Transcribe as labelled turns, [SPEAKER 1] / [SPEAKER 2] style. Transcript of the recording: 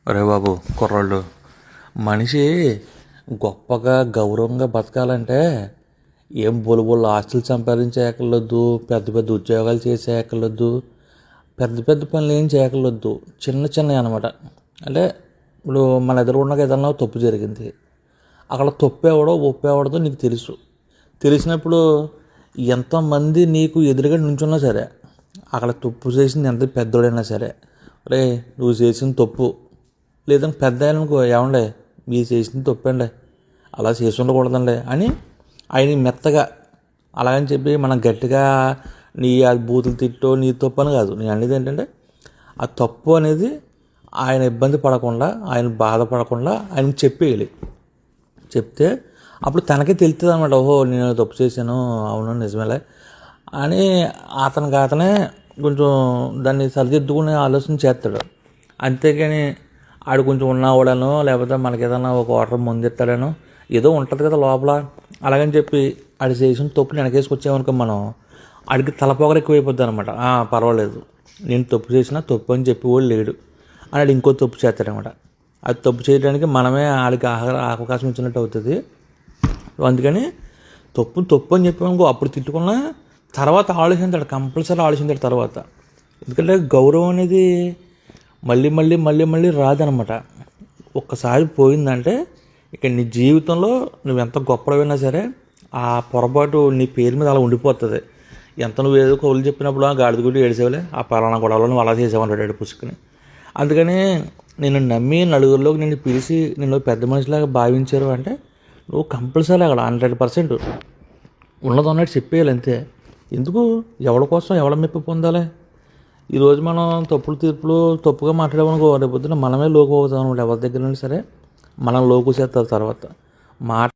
[SPEAKER 1] అరే బాబు కుర్రాళ్ళు, మనిషి గొప్పగా గౌరవంగా బతకాలంటే ఏం బొలుబొలు ఆస్తులు సంపాదించేయక్కర్లొద్దు, పెద్ద పెద్ద ఉద్యోగాలు చేసేయక్కర్లొద్దు, పెద్ద పెద్ద పనులు ఏం చేయక్కర్లొద్దు. చిన్న చిన్నవి అనమాట. అంటే ఇప్పుడు మన ఎదురుగుండగా ఏదన్నా తప్పు జరిగింది, అక్కడ తప్పు ఎవడో ఒప్పు ఎవడదో నీకు తెలిసినప్పుడు ఎంతమంది నీకు ఎదురుగా నుంచున్నా సరే, అక్కడ తప్పు చేసింది ఎంత పెద్దోడైనా సరే, రే నువ్వు చేసిన తప్పు లేదంటే పెద్ద ఆయనకు ఏమండే మీరు చేసింది తప్పండి, అలా చేసి ఉండకూడదండి అని ఆయన మెత్తగా అలాగని చెప్పి మనం గట్టిగా నీ ఆ బూతులు తిట్టో నీ తప్పు అని కాదు. నేను అనేది ఏంటంటే ఆ తప్పు అనేది ఆయన ఇబ్బంది పడకుండా, ఆయన బాధపడకుండా ఆయనకు చెప్పేయాలి. చెప్తే అప్పుడు తనకే తెలుస్తుంది అనమాట. ఓహో నేను తప్పు చేశాను, అవును నిజమేలే అని అతనే కొంచెం దాన్ని సరిదిద్దుకునే ఆలోచన చేస్తాడు. అంతేగాని ఆడు కొంచెం ఉన్నవాడనో లేకపోతే మనకి ఏదైనా ఒక వాటర్ ముందు ఎత్తాడనో ఏదో ఉంటుంది కదా లోపల, అలాగని చెప్పి ఆడు చేసిన తప్పుని వెనకేసుకొచ్చామనుకో మనం, ఆడికి తలపోగర ఎక్కువైపోద్ది అనమాట. పర్వాలేదు నేను తప్పు చేసినా తప్పు అని చెప్పేవాడు లేడు అని ఆడు ఇంకో తప్పు చేస్తాడనమాట. అది తప్పు చేయడానికి మనమే ఆడికి అవకాశం ఇచ్చినట్టు అవుతుంది. అందుకని తప్పు అని చెప్పామనుకో అప్పుడు తిట్టుకున్నా తర్వాత ఆలోచించాడు, కంపల్సరీ ఆలోచించాడు తర్వాత. ఎందుకంటే గౌరవం అనేది మళ్ళీ మళ్ళీ మళ్ళీ మళ్ళీ రాదనమాట. ఒక్కసారి పోయిందంటే ఇక నీ జీవితంలో నువ్వు ఎంత గొప్పవైనా సరే ఆ పొరపాటు నీ పేరు మీద అలా ఉండిపోతుంది. ఎంత నువ్వు ఏదో కౌలు చెప్పినప్పుడు ఆ గాడిద గుడ్డి ఏడిసేవలే, ఆ పలానా గొడవలో నువ్వు అలా చేసావంటాడు పుసుకుని. అందుకని నేను నమ్మి నలుగురిలోకి నేను పిలిచి నేను పెద్ద మనిషిలాగా భావించారు అంటే నువ్వు కంపల్సరీ అక్కడ 100% ఉన్నది ఉన్నట్టు చెప్పేయాలి అంతే. ఎందుకు ఎవరి కోసం ఎవడ మెప్పు పొందాలి? ఈరోజు మనం తప్పుగా మాట్లాడేమనుకో రేపు పొద్దున మనమే లోకు అవుతాం అనమాట. ఎవరి దగ్గర నుండి సరే మనం లోకు చేస్తారు తర్వాత మాట